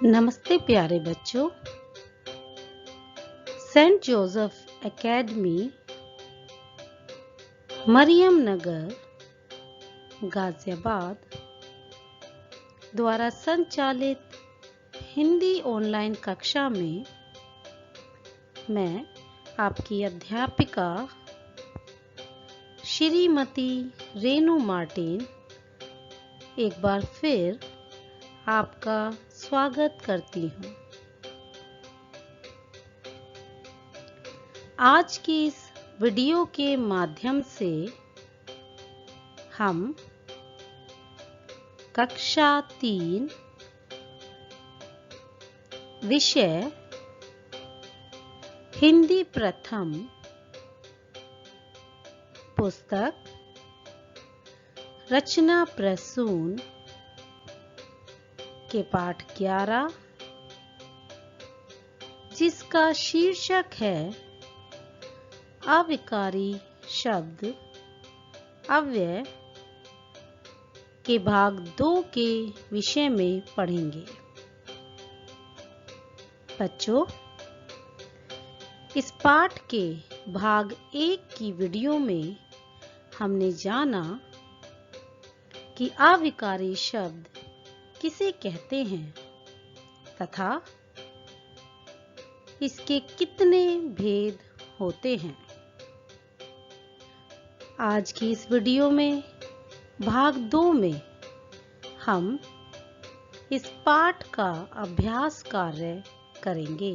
नमस्ते प्यारे बच्चों। सेंट जोसेफ एकेडमी, मरियम नगर, गाजियाबाद द्वारा संचालित हिंदी ऑनलाइन कक्षा में मैं आपकी अध्यापिका श्रीमती रेनू मार्टिन एक बार फिर आपका स्वागत करती हूँ। आज की इस वीडियो के माध्यम से हम कक्षा 3 विषय हिंदी प्रथम पुस्तक रचना प्रसून के पाठ 11 जिसका शीर्षक है अविकारी शब्द अव्यय के भाग 2 के विषय में पढ़ेंगे। बच्चों, इस पाठ के भाग 1 की वीडियो में हमने जाना कि अविकारी शब्द किसे कहते हैं तथा इसके कितने भेद होते हैं। आज की इस वीडियो में भाग 2 में हम इस पाठ का अभ्यास कार्य करेंगे।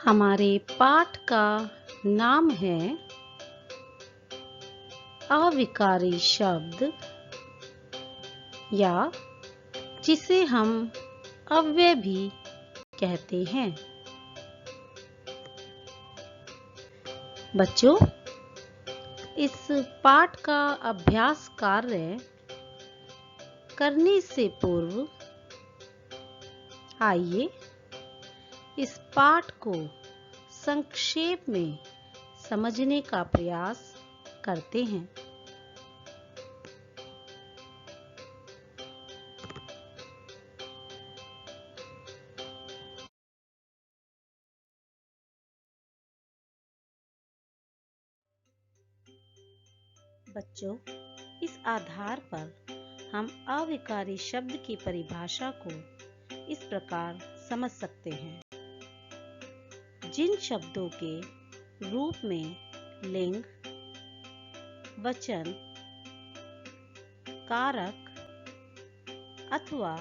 हमारे पाठ का नाम है अविकारी शब्द या जिसे हम अव्यय भी कहते हैं। बच्चों, इस पाठ का अभ्यास कार्य करने से पूर्व आइए इस पाठ को संक्षेप में समझने का प्रयास करते हैं। बच्चों, इस आधार पर हम अविकारी शब्द की परिभाषा को इस प्रकार समझ सकते हैं। जिन शब्दों के रूप में लिंग, वचन, कारक अथवा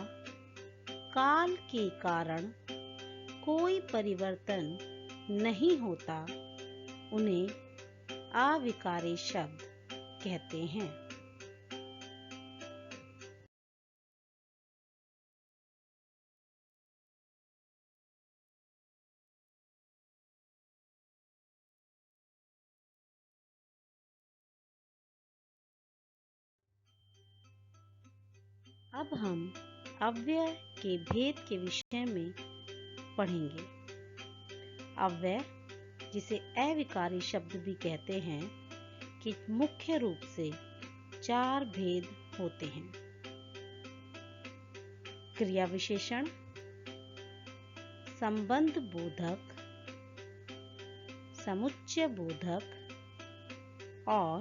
काल के कारण कोई परिवर्तन नहीं होता, उन्हें अविकारी शब्द कहते हैं। अब हम अव्यय के भेद के विषय में पढ़ेंगे। अव्यय, जिसे अविकारी शब्द भी कहते हैं, कि मुख्य रूप से 4 भेद होते हैं। क्रिया विशेषण, संबंध बोधक, समुच्चय बोधक और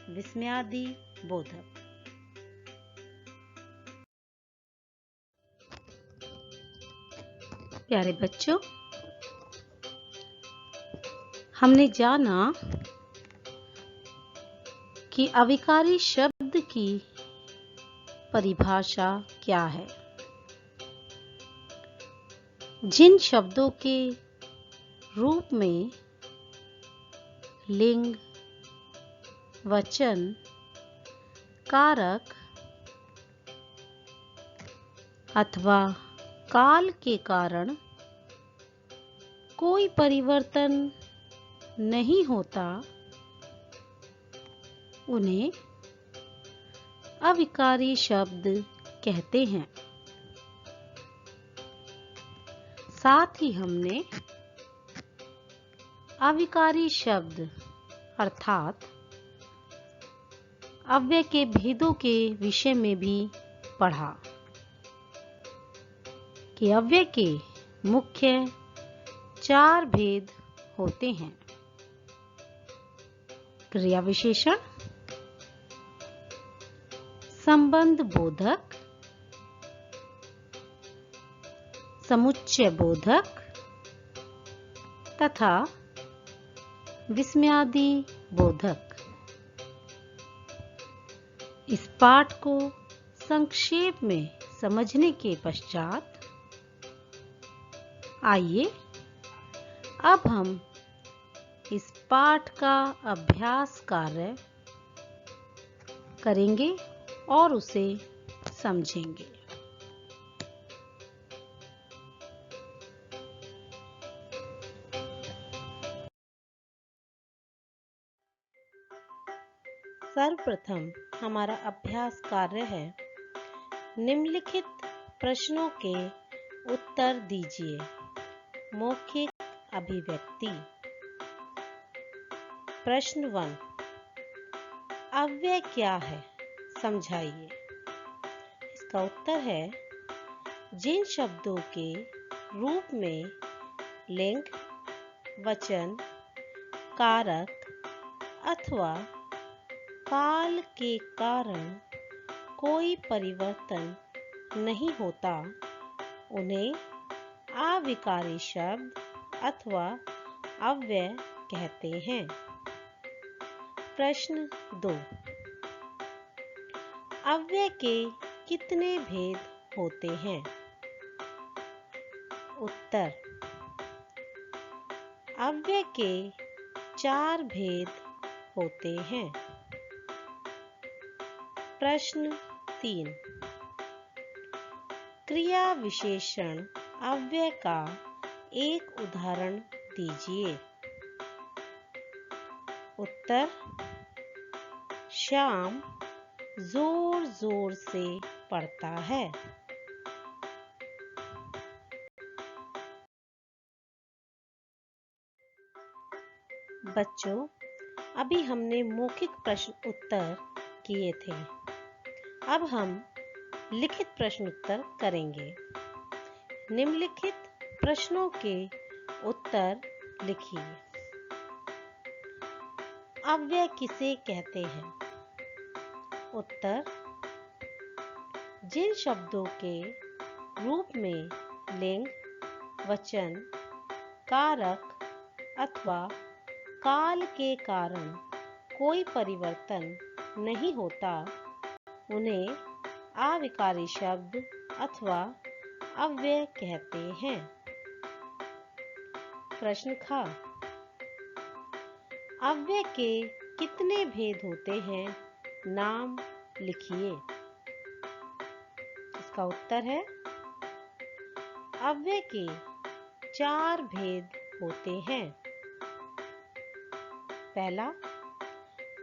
विस्मयादि बोधक। प्यारे बच्चों, हमने जाना कि अविकारी शब्द की परिभाषा क्या है। जिन शब्दों के रूप में लिंग, वचन, कारक अथवा काल के कारण कोई परिवर्तन नहीं होता, उन्हें अविकारी शब्द कहते हैं। साथ ही हमने अविकारी शब्द अर्थात अव्यय के भेदों के विषय में भी पढ़ा कि अव्यय के मुख्य 4 भेद होते हैं। क्रिया विशेषण, संबंध बोधक, समुच्चय बोधक तथा विस्मयादि बोधक। इस पाठ को संक्षेप में समझने के पश्चात आइए अब हम इस पाठ का अभ्यास कार्य करेंगे और उसे समझेंगे। सर्वप्रथम हमारा अभ्यास कार्य है, निम्नलिखित प्रश्नों के उत्तर दीजिए। मौखिक अभिव्यक्ति। प्रश्न 1, अव्यय क्या है, समझाइए। इसका उत्तर है, जिन शब्दों के रूप में लिंग, वचन, कारक अथवा काल के कारण कोई परिवर्तन नहीं होता, उन्हें अविकारी शब्द अथवा अव्यय कहते हैं। प्रश्न 2, अव्यय के कितने भेद होते हैं? उत्तर, अव्यय के 4 भेद होते हैं। प्रश्न 3, क्रिया विशेषण अव्यय का एक उदाहरण दीजिए। उत्तर, श्याम जोर जोर से पढ़ता है। बच्चों, अभी हमने मौखिक प्रश्न उत्तर किए थे। अब हम लिखित प्रश्न उत्तर करेंगे। निम्नलिखित प्रश्नों के उत्तर लिखिए। अव्यय किसे कहते हैं? उत्तर, जिन शब्दों के रूप में लिंग, वचन, कारक अथवा काल के कारण कोई परिवर्तन नहीं होता, उन्हें अविकारी शब्द अथवा अव्यय कहते हैं। प्रश्न ख, अव्यय के कितने भेद होते हैं, नाम लिखिए। इसका उत्तर है, अव्यय के 4 भेद होते हैं। पहला,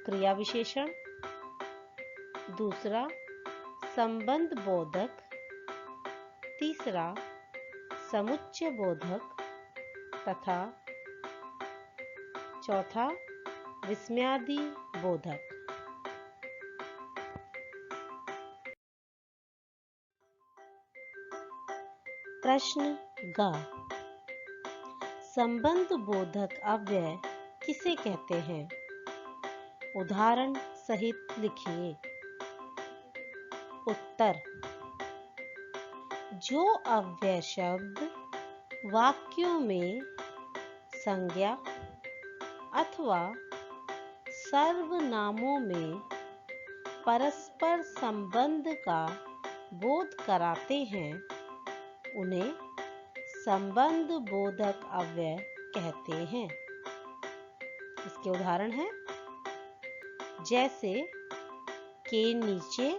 क्रिया विशेषण। दूसरा, संबंध बोधक। तीसरा, समुच्चय बोधक तथा चौथा, विस्मयादि बोधक। प्रश्न ग, संबंध बोधक अव्यय किसे कहते हैं? उदाहरण सहित लिखिए। उत्तर, जो अव्यय शब्द वाक्यों में संज्ञा अथवा सर्वनामों में परस्पर संबंध का बोध कराते हैं, उन्हें संबंध बोधक अव्यय कहते हैं। इसके उदाहरण हैं, जैसे के नीचे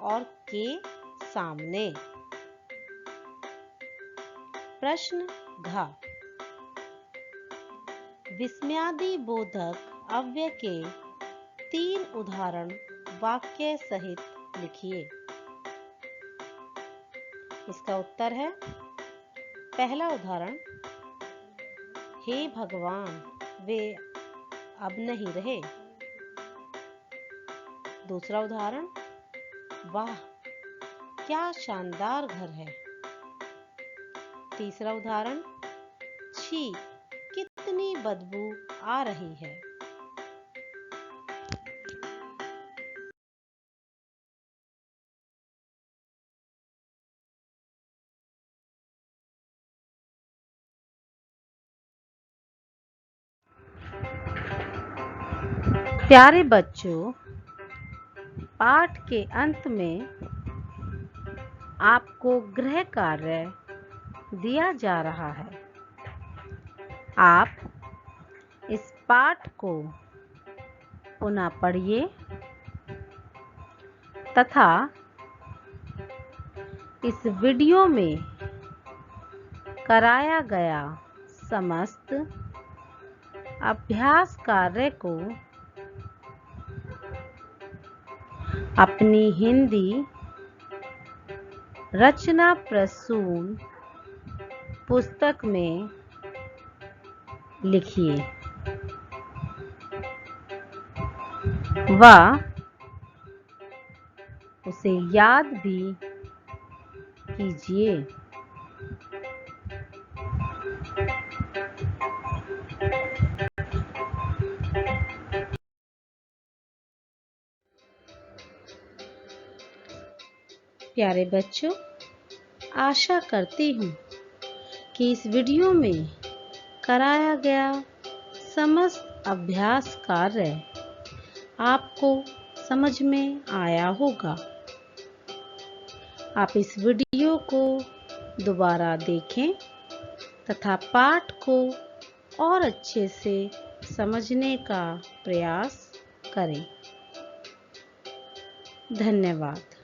और के सामने। प्रश्न घ, विस्मयादि बोधक अव्यय के 3 उदाहरण वाक्य सहित लिखिए। इसका उत्तर है, पहला उदाहरण, हे भगवान, वे अब नहीं रहे। दूसरा उदाहरण, वाह क्या शानदार घर है। तीसरा उदाहरण, छी कितनी बदबू आ रही है। प्यारे बच्चों, पाठ के अंत में आपको गृह कार्य दिया जा रहा है। आप इस पाठ को पुनः पढ़िए तथा इस वीडियो में कराया गया समस्त अभ्यास कार्य को अपनी हिंदी रचना प्रसून पुस्तक में लिखिए व उसे याद भी कीजिए। प्यारे बच्चों, आशा करती हूँ कि इस वीडियो में कराया गया समस्त अभ्यास कार्य आपको समझ में आया होगा। आप इस वीडियो को दोबारा देखें तथा पाठ को और अच्छे से समझने का प्रयास करें। धन्यवाद।